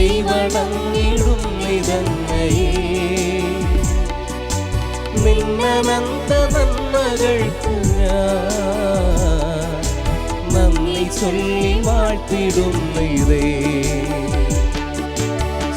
കൈവണങ്ങിടും നിതങ്ങയെ നിന്നനന്ത നന്മകൾക്ക് ഞാൻ നന്ദി ചൊല്ലി വാഴ്ത്തിടുന്നതേ.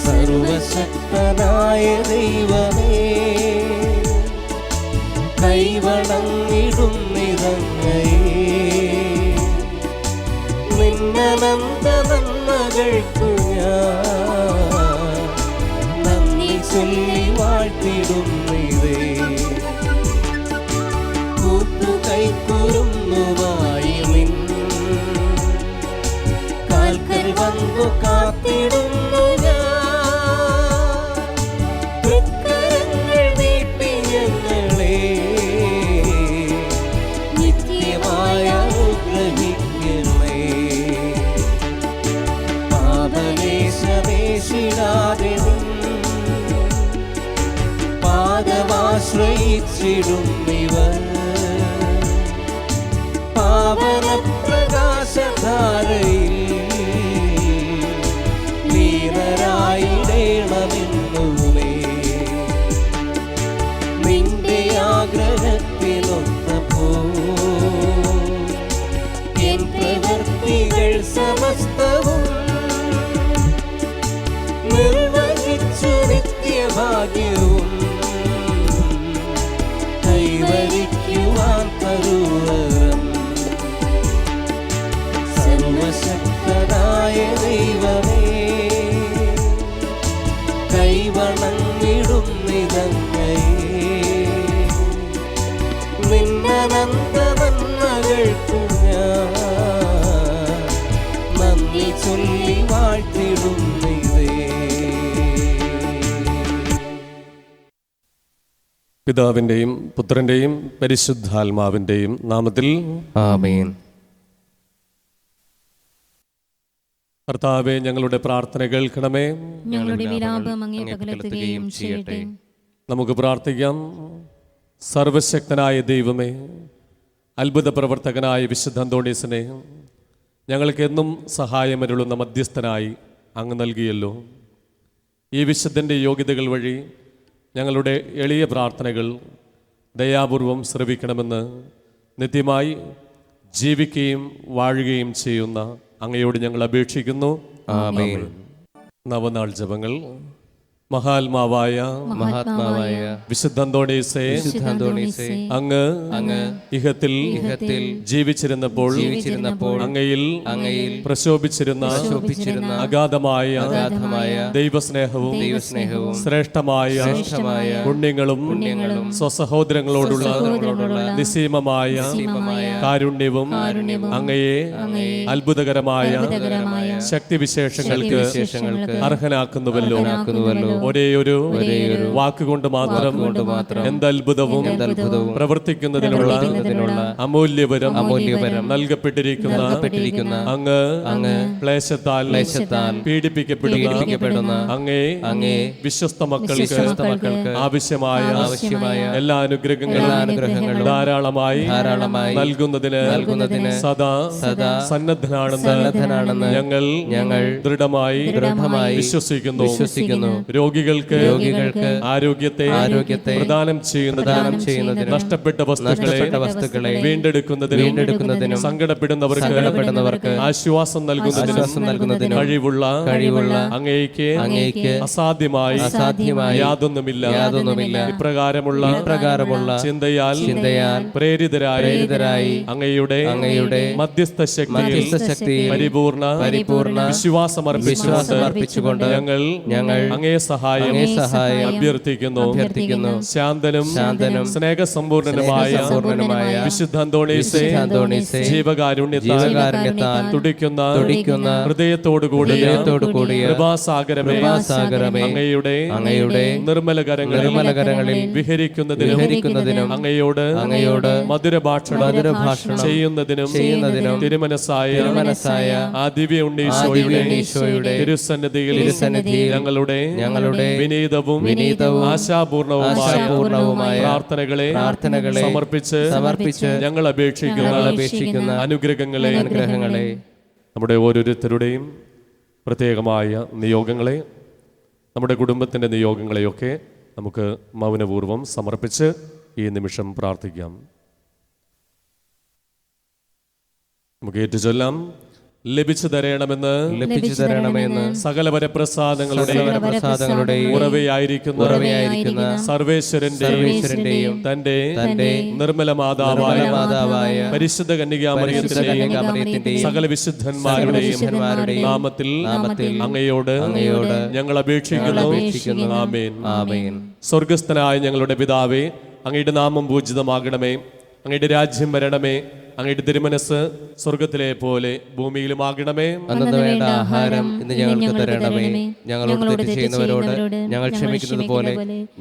സർവശക്തനായ ദൈവമേ കൈവണങ്ങിടും നിതങ്ങയെ നിന്നനന്ത നന്മകൾക്കു ഞാൻ നന്ദി ചൊല്ലി വാഴ്ത്തിടുന്നതേ. കൂട്ടുകൈക്കുറുന്നുമായി നിൻ കാൽക്കൽ വന്നു കാത്തിടുന്നു ഞാൻ. തൃക്കരങ്ങൾ നീട്ടി ഞങ്ങളെ നിത്യമായ അനുഗ്രഹിക്കണേ. പാപലേശമേശിടാതെ പാദമാശ്രയിച്ചിടുന്നിവർ പാവന പ്രകാശധാരയിൽ ലീനരായിടേണമെന്നുമേ. നിന്റെ ആഗ്രഹത്തിലൊത്തപ്പോ എൻ പ്രവൃത്തികൾ സമസ്തവും നിർവഹിച്ചു നിത്യഭാഗ്യവും കൈവരിക്കുവാൻ തരുവരം. സർവശക്തനായ ദൈവമേ കൈവണങ്ങിടും നിതങ്ങയെ നിന്നനന്ത നന്മകൾക്കു ഞാൻ നന്ദി ചൊല്ലി വാഴ്ത്തിടുന്നതേ. പിതാവിൻ്റെയും പുത്രൻ്റെയും പരിശുദ്ധാത്മാവിൻ്റെയും നാമത്തിൽ ആമേൻ. കർത്താവേ, ഞങ്ങളുടെ പ്രാർത്ഥന കേൾക്കണമേ. ഞങ്ങളുടെ വിലാപം അങ്ങേ പകലത്തുകയും ചെയ്യട്ടെ. നമുക്ക് പ്രാർത്ഥിക്കാം. സർവശക്തനായ ദൈവമേ, അത്ഭുത പ്രവർത്തകനായ വിശുദ്ധ അന്തോണീസിനെ ഞങ്ങൾക്ക് എന്നും സഹായമരുളുന്ന മധ്യസ്ഥനായി അങ്ങ് നൽകിയല്ലോ. ഈ വിശുദ്ധൻ്റെ യോഗ്യതകൾ വഴി ഞങ്ങളുടെ എളിയ പ്രാർത്ഥനകൾ ദയാപൂർവം ശ്രവിക്കണമെന്ന് നിത്യമായി ജീവിക്കുകയും വാഴുകയും ചെയ്യുന്ന അങ്ങയോട് ഞങ്ങൾ അപേക്ഷിക്കുന്നു. ആമേൻ. നവനാൾ ജപങ്ങൾ. മഹാത്മാവായ വിശുദ്ധ അന്തോണീസേ, അങ്ങ് ഇഹത്തിൽ ജീവിച്ചിരുന്നപ്പോൾ അങ്ങയിൽ പ്രശോഭിച്ചിരുന്ന അഗാധമായ ദൈവസ്നേഹവും ശ്രേഷ്ഠമായ പുണ്യങ്ങളും സ്വസഹോദരങ്ങളോടുള്ള നിസ്സീമമായ കാരുണ്യവും അങ്ങയെ അത്ഭുതകരമായ ശക്തിവിശേഷങ്ങൾക്ക് അർഹനാക്കുന്നുവല്ലോ. ഒരേയൊരു വാക്കുകൊണ്ട് മാത്രം എന്തത്ഭുതവും പ്രവർത്തിക്കുന്നതിനുള്ള അമൂല്യവരം നൽകപ്പെട്ടിരിക്കുന്ന അങ്ങ് ക്ലേശത്താൽ പീഡിപ്പിക്കപ്പെടുന്ന അങ്ങേ വിശ്വസ്ത മക്കൾക്ക് ആവശ്യമായ എല്ലാ അനുഗ്രഹങ്ങളും ധാരാളമായി നൽകുന്നതിന് സദാ സന്നദ്ധനാണെന്ന് ഞങ്ങൾ ദൃഢമായി വിശ്വസിക്കുന്നു. രോഗികൾക്ക് ആരോഗ്യത്തെ പ്രദാനം ചെയ്യുന്നതിന് നഷ്ടപ്പെട്ട വസ്തുക്കളെ വീണ്ടെടുക്കുന്നതിനും സങ്കടപ്പെടുന്നവർക്ക് ആശ്വാസം നൽകുന്നതിനും കഴിവുള്ള അങ്ങേക്ക് അസാധ്യമായി യാതൊന്നുമില്ല. ഇപ്രകാരമുള്ള ചിന്തയാൽ പ്രേരിതരായി അങ്ങയുടെ മധ്യസ്ഥ ശക്തിയിൽ പരിപൂർണ വിശ്വാസമർപ്പിച്ചുകൊണ്ട് ഞങ്ങൾ അങ്ങേ സഹായം അഭ്യർത്ഥിക്കുന്നു. ശാന്തനും സ്നേഹസമ്പൂർണനുമായ വിശുദ്ധ അന്തോണീസേ, ജീവകാരുണ്യത്താൽ തുടിക്കുന്ന ഹൃദയത്തോടുകൂടിയ കൃപാസാഗരമേ, അങ്ങയുടെ നിർമ്മല കരങ്ങളിൽ വിഹരിക്കുന്നതിനും അങ്ങയോട് മധുരഭാഷണം ചെയ്യുന്നതിനും തിരുമനസ്സായ ആ ദിവ്യ ഉണ്ണീശോയുടെ തിരുസന്നിധിയിൽ ഞങ്ങളുടെ വിനീതവും ആശാപൂർണവുമായ പ്രാർത്ഥനകളെ സമർപ്പിച്ച് ഞങ്ങൾ അപേക്ഷിക്കുന്ന അനുഗ്രഹങ്ങളെ നമ്മുടെ ഓരോരുത്തരുടെയും പ്രത്യേകമായ നിയോഗങ്ങളെ, നമ്മുടെ കുടുംബത്തിൻ്റെ നിയോഗങ്ങളെയൊക്കെ നമുക്ക് മൗനപൂർവ്വം സമർപ്പിച്ച് ഈ നിമിഷം പ്രാർത്ഥിക്കാം. നമുക്ക് ഏറ്റുചൊല്ലാം. ലഭിച്ചു തരണമെന്ന് സകല വരപ്രസാദങ്ങളുടെയും ഉറവയായിരിക്കുന്ന സർവേശ്വരന്റെയും തന്റെ നിർമ്മല മാതാവായ പരിശുദ്ധ കന്യകാമറിയത്തിന്റെയും സകല വിശുദ്ധന്മാരുടെയും നാമത്തിൽ അങ്ങയോട് ഞങ്ങൾ അപേക്ഷിക്കുന്നു. ആമേൻ. സ്വർഗസ്ഥനായ ഞങ്ങളുടെ പിതാവേ, അങ്ങയുടെ നാമം പൂജിതമാകണമേ, അങ്ങയുടെ രാജ്യം വരണമേ, അങ്ങയുടെ തിരുമനസ് സ്വർഗത്തിലെ പോലെ ഭൂമിയിലുമാകണമേ. അന്നു വേണ്ട ആഹാരം ഇന്ന് ഞങ്ങൾക്ക് തരണമേ. ഞങ്ങളോട് തെറ്റ് ചെയ്യുന്നവരോട് ഞങ്ങൾ ക്ഷമിക്കുന്നത് പോലെ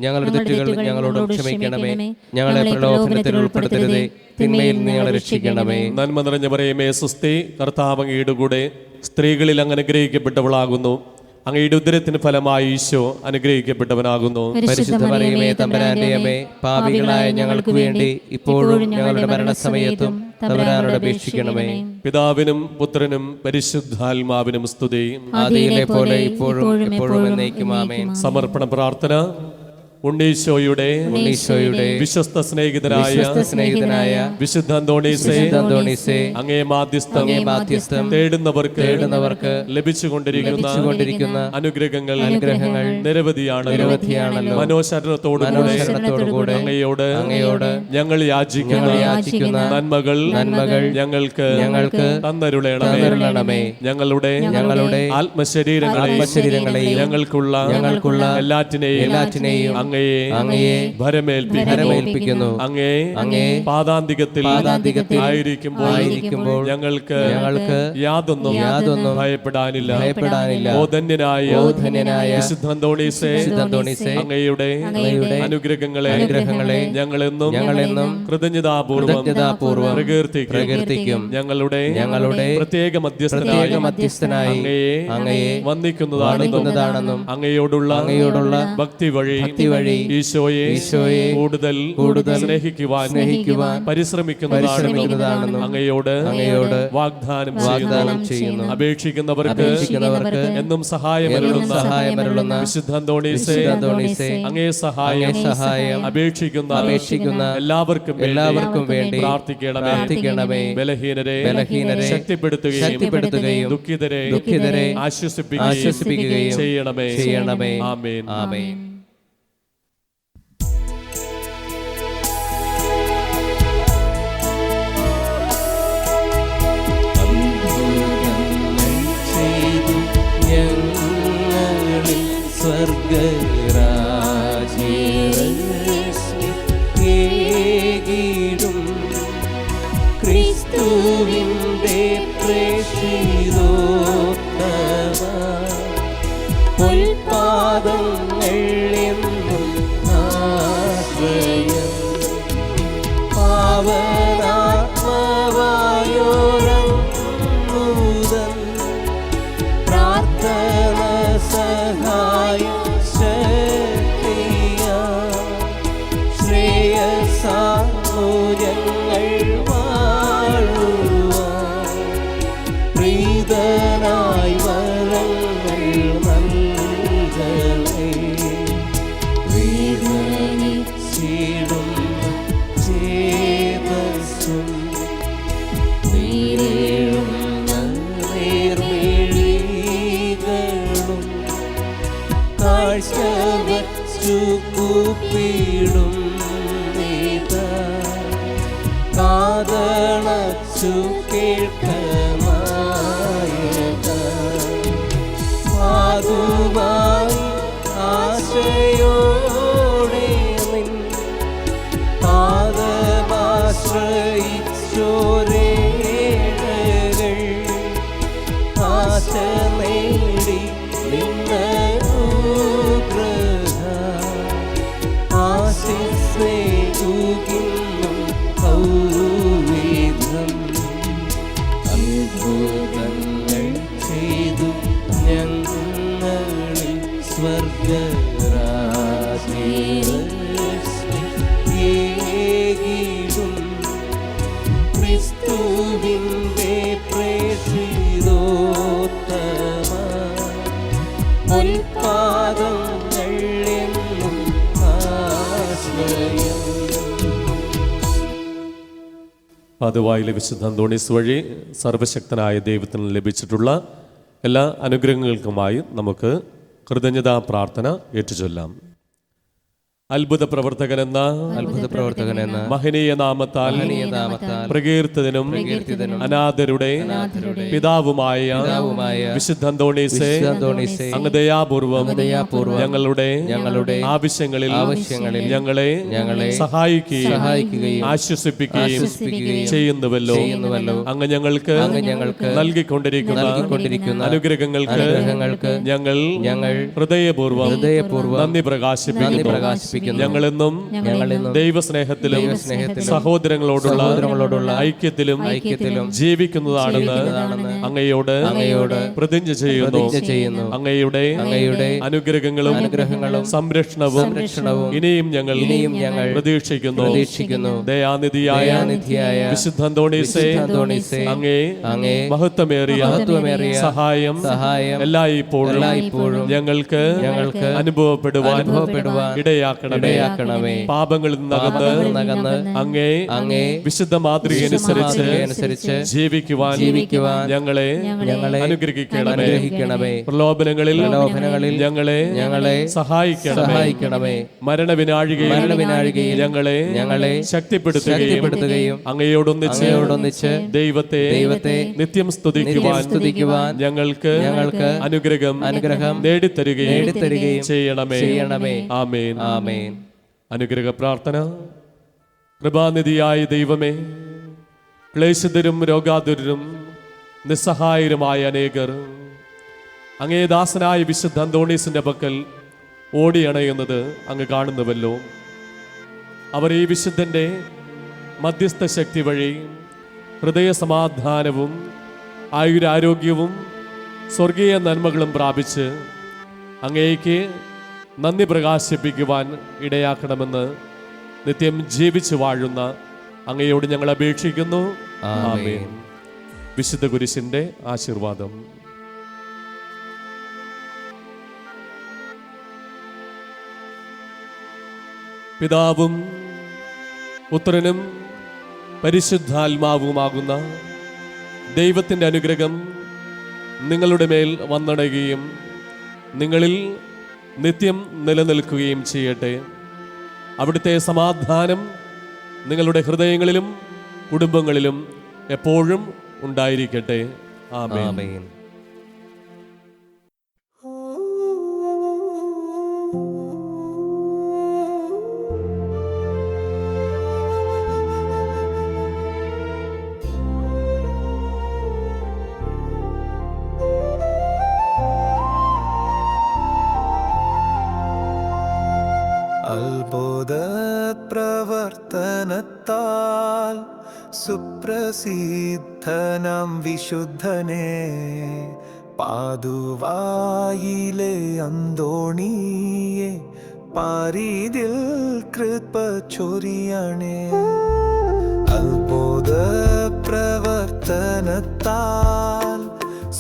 ഞങ്ങളുടെ തെറ്റുകൾ ഞങ്ങളോട് ക്ഷമിക്കണമേ. ഞങ്ങളെ പ്രലോഭനത്തിൽ ഉൾപ്പെടുത്തരുതേ, തിന്മയിൽ നിന്ന് ഞങ്ങളെ രക്ഷിക്കണമേ. നന്മ നിറഞ്ഞ മറിയമേ സ്വസ്തി, കർത്താവ് അങ്ങയുടെ കൂടെ സ്ത്രീകളിൽ അങ്ങ് അനുഗ്രഹിക്കപ്പെട്ടവളാകുന്നു. അങ്ങയുടെ ഉദരത്തിന് ഫലമായി ഈശോ അനുഗ്രഹിക്കപ്പെട്ടവനാകുന്നു. പരിശുദ്ധ മറിയമേ തമ്പുരാന്റെ അമ്മേ, പാപികളായ ഞങ്ങൾക്ക് വേണ്ടി ഇപ്പോഴും ഞങ്ങളുടെ മരണസമയത്തും തമ്പുരാനോട് അപേക്ഷിക്കണമേ. പിതാവിനും പുത്രനും പരിശുദ്ധാത്മാവിനും സ്തുതി. ആദിയിലെ പോലെ ഇപ്പോഴും എപ്പോഴും എന്നേക്കും ആമേൻ. സമർപ്പണ പ്രാർത്ഥന. ഉണ്ണീശോയുടെ വിശ്വസ്ത സ്നേഹിതനായ വിശുദ്ധ അന്തോണീസേ, അങ്ങേ മാധ്യസ്ഥം തേടുന്നവർക്ക് ലഭിച്ചുകൊണ്ടിരിക്കുന്ന അനുഗ്രഹങ്ങൾ നിരവധിയാണല്ലോ. മനോശരണത്തോടുകൂടെ അങ്ങയോട് ഞങ്ങൾ യാചിക്കുന്ന നന്മകൾ ഞങ്ങൾക്ക് തന്നരുളണമേ. ഞങ്ങളുടെ ആത്മശരീരങ്ങളെയും ഞങ്ങൾക്കുള്ള എല്ലാറ്റിനെയും അങ്ങയെ ഭരമേൽപ്പിക്കുന്നു. അങ്ങേ പാദാന്തികത്തിൽ ആയിരിക്കുമ്പോൾ ഞങ്ങൾക്ക് യാതൊന്നും ഭയപ്പെടാനില്ല. ഓ ധന്യനായ വിശുദ്ധ അന്തോണീസേ, അങ്ങയുടെ അനുഗ്രഹങ്ങളെ ഞങ്ങളെന്നും കൃതജ്ഞതാപൂർവം പ്രകീർത്തിക്കും. ഞങ്ങളുടെ പ്രത്യേക മധ്യസ്ഥനായി അങ്ങയെ വന്ദിക്കുന്നതാണെന്നും അങ്ങയോടുള്ള ഭക്തി വഴി ഈശോയെ കൂടുതൽ സ്നേഹിക്കുവാൻ പരിശ്രമിക്കുന്നതാണെന്നും അങ്ങയോട് വാഗ്ദാനം ചെയ്യുന്നു. അപേക്ഷിക്കുന്നവർക്ക് എന്നും സഹായമരുളുന്ന വിശുദ്ധ അന്തോണീസേ, അങ്ങേ സഹായം അപേക്ഷിക്കുന്ന എല്ലാവർക്കും വേണ്ടി പ്രാർത്ഥിക്കണമേ. ബലഹീനരെ ശക്തിപ്പെടുത്തുകയും ദുഃഖിതരെ ആശ്വസിപ്പിക്കുകയും ചെയ്യണമേ. ആമേൻ. സ്വർഗരാജ്യം ക്രിസ്തുവിന്റെ പ്രേക്ഷിതോത്തമ ഉൽപാദങ്ങൾ എന്നും ആശ്രയം പാവനാത്മവായോരൂതൻ പ്രാർത്ഥന സഹായം ശ്രേയസാമൂല്യങ്ങൾ വാഴുവാൻ പ്രീതനായി വരങ്ങൾ നൽകണേ. വേദനിച്ചിടും ചേതസ്സും നീരേഴുന്ന നേർമിഴികളും കാഴ്ച വച്ചു കൂപ്പിടും കാതളച്ചു കേൾക്കമായക പാതുവായി ആശയോടെ നിൻ പാദമാശ്രയിച്ചോരേഴകൾ ആശ നേടി നിന്നനുഗ്രഹ ആശിസ്സേകുകിന്നും ൗവിധം അത്ഭുതങ്ങൾ ചെയ്തു ഞങ്ങളിൽ സ്വർഗരാജ്യം ക്രിസ്തുവിന്റെ പ്രേക്ഷിതോത്തമ പൊൽപാദങ്ങൾ എന്നും ആശ്രയം. പാതുവായിലെ വിശുദ്ധ അന്തോണീസ് വഴി സർവശക്തനായ ദൈവത്തിന് ലഭിച്ചിട്ടുള്ള എല്ലാ അനുഗ്രഹങ്ങൾക്കുമായി നമുക്ക് കൃതജ്ഞതാ പ്രാർത്ഥന ഏറ്റുചൊല്ലാം. അത്ഭുത പ്രവർത്തകനെന്ന മഹനീയ നാമത്താൽ പ്രകീർത്തിതനും അനാഥരുടെ പിതാവുമായ വിശുദ്ധ അന്തോണീസേ, അങ്ങ് ദയാപൂർവം ഞങ്ങളുടെ ആവശ്യങ്ങളിൽ ഞങ്ങളെ സഹായിക്കുകയും ആശ്വസിപ്പിക്കുകയും ചെയ്യുന്നുവല്ലോ. അങ്ങ് ഞങ്ങൾക്ക് നൽകിക്കൊണ്ടിരിക്കുന്ന അനുഗ്രഹങ്ങൾക്ക് ഞങ്ങൾ ഹൃദയപൂർവ്വം നന്ദി പ്രകാശിപ്പിക്കുന്നു. ഞങ്ങളെന്നും ദൈവസ്നേഹത്തിലും സഹോദരങ്ങളോടുള്ള ഐക്യത്തിലും ജീവിക്കുന്നതാണെന്ന് അങ്ങയോട് പ്രതിജ്ഞ ചെയ്യുന്നു. അങ്ങയുടെ അനുഗ്രഹങ്ങളും സംരക്ഷണവും ഇനിയും ഞങ്ങൾ പ്രതീക്ഷിക്കുന്നു. ദയാനിധിയായ വിശുദ്ധ അന്തോണീസേ, അങ്ങേ മഹത്വമേറിയ സഹായം എല്ലായ്പ്പോഴും ഞങ്ങൾക്ക് അനുഭവപ്പെടുവാൻ ഇടയാക്കണമേ. പാപങ്ങളിൽ നിന്നകന്ന് അങ്ങേ വിശുദ്ധ മാതൃകയനുസരിച്ച് ജീവിക്കുവാൻ ഞങ്ങളെ അനുഗ്രഹിക്കണമേ. പ്രലോഭനങ്ങളിൽ ഞങ്ങളെ സഹായിക്കണമേ. മരണവിനാഴികയിൽ ഞങ്ങളെ ശക്തിപ്പെടുത്തുകയും അങ്ങയോടൊന്നിച്ച് ദൈവത്തെ നിത്യം സ്തുതിക്കുവാൻ ഞങ്ങൾക്ക് അനുഗ്രഹം നേടിത്തരുകയും ചെയ്യണമേ. ആമേൻ. അനുഗ്രഹ പ്രാർത്ഥന. കൃപാനിധിയായ ദൈവമേ, ക്ലേശിതരും രോഗാതുരരും നിസ്സഹായരുമായ അനേകർ അങ്ങേ ദാസനായ വിശുദ്ധ അന്തോണീസിന്റെ പക്കൽ ഓടിയണയുന്നത് അങ്ങ് കാണുന്നുവല്ലോ. അവർ ഈ വിശുദ്ധന്റെ മധ്യസ്ഥ ശക്തി വഴി ഹൃദയ സമാധാനവും ആയുരാരോഗ്യവും സ്വർഗീയ നന്മകളും പ്രാപിച്ച് അങ്ങേക്ക് നന്ദി പ്രകാശിപ്പിക്കുവാൻ ഇടയാക്കണമെന്ന് നിത്യം ജീവിച്ചു വാഴുന്ന അങ്ങയോട് ഞങ്ങൾ അപേക്ഷിക്കുന്നു. ആമേൻ. വിശുദ്ധ കുരിശിന്റെ ആശീർവാദം. പിതാവും പുത്രനും പരിശുദ്ധാത്മാവുമാകുന്ന ദൈവത്തിൻ്റെ അനുഗ്രഹം നിങ്ങളുടെ മേൽ വന്നടയുകയും നിങ്ങളിൽ നിത്യം നിലനിൽക്കുകയും ചെയ്യട്ടെ. അവിടുത്തെ സമാധാനം നിങ്ങളുടെ ഹൃദയങ്ങളിലും കുടുംബങ്ങളിലും എപ്പോഴും ഉണ്ടായിരിക്കട്ടെ. ആമേൻ. അത്ഭുത പ്രവർത്തനത്താൽ സുപ്രസിദ്ധനാം വിശുദ്ധനെ പാതുവായിലെ അന്തോണിയെ പാരീതിൽ കൃപ ചൊരിയണേ. അത്ഭുത പ്രവർത്തനത്താൽ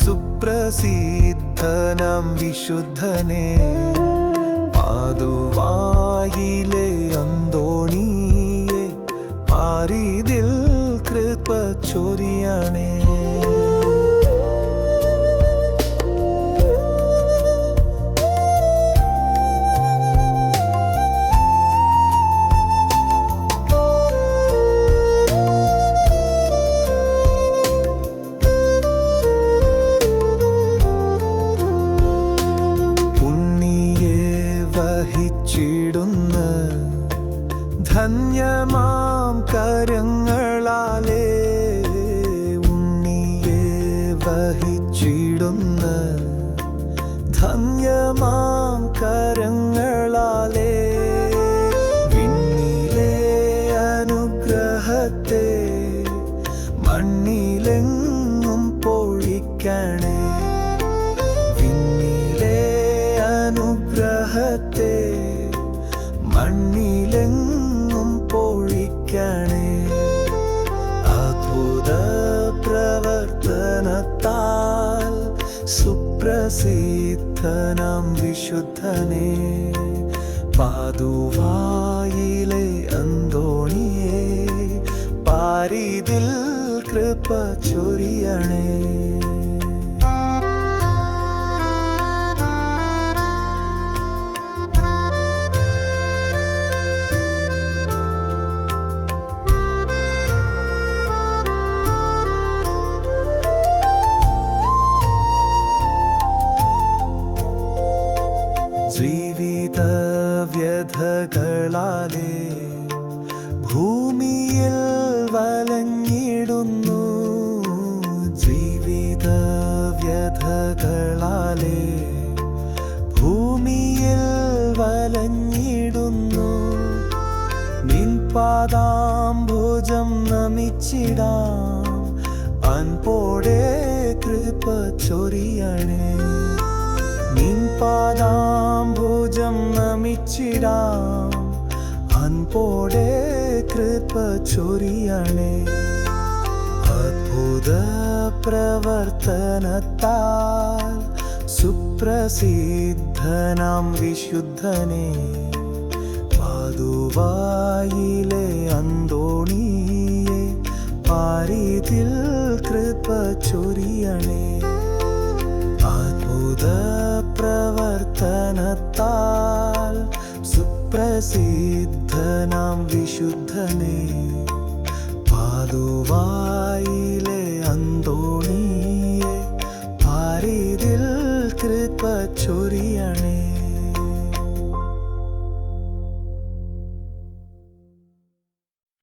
സുപ്രസിദ്ധനാം വിശുദ്ധനെ പാതുവായിലെ അന്തോണിയെ പാരീതിൽ കൃപ ചൊരിയണേ. ധന്യമാം കരങ്ങളാലേ ഉണ്ണിയെ വഹിച്ചിടുന്ന ധന്യമാം കരങ്ങളാലേ വിണ്ണിലെ അനുഗ്രഹത്തെ മണ്ണിലെങ്ങും പൊഴിക്കണേ. വിണ്ണിലെ അനുഗ്രഹത്തെ മണ്ണിലെങ്ങും പൊഴിക്കണേ. അത്ഭുത പ്രവർത്തനത്താൽ സുപ്ര സുപ്രസിദ്ധനാം വിശുദ്ധനെ പാതുവായിലെ അന്തോണിയെ പാരിതിൽ കൃപ ചൊരിയണേ. ജീവിത വ്യഥകളാലേ ഭൂമിയിൽ വലഞ്ഞിടുന്നു. ജീവിത വ്യഥകളാലേ ഭൂമിയിൽ വലഞ്ഞിടുന്നു. നിൻ പാദാംബുജം നമിച്ചിടാം, അൻപോടെ കൃപ ചൊരിയണേ. നിൻ പാദാംബുജം നമിച്ചിടാം, അൻപോടെ കൃപ ചൊരിയണേ. അത്ഭുത പ്രവർത്തനത്താൽ സുപ്രസിദ്ധനാം വിശുദ്ധനെ പാതുവായിലെ അന്തോണിയെ പാരിതിൽ കൃപ ചൊരിയണേ. അത്ഭുത പ്രവർത്തനത്താൽ സുപ്രസിദ്ധനാം വിശുദ്ധനെ പാതുവായിലെ അന്തോണിയെ പാരിതിൽ കൃപ ചൊരിയ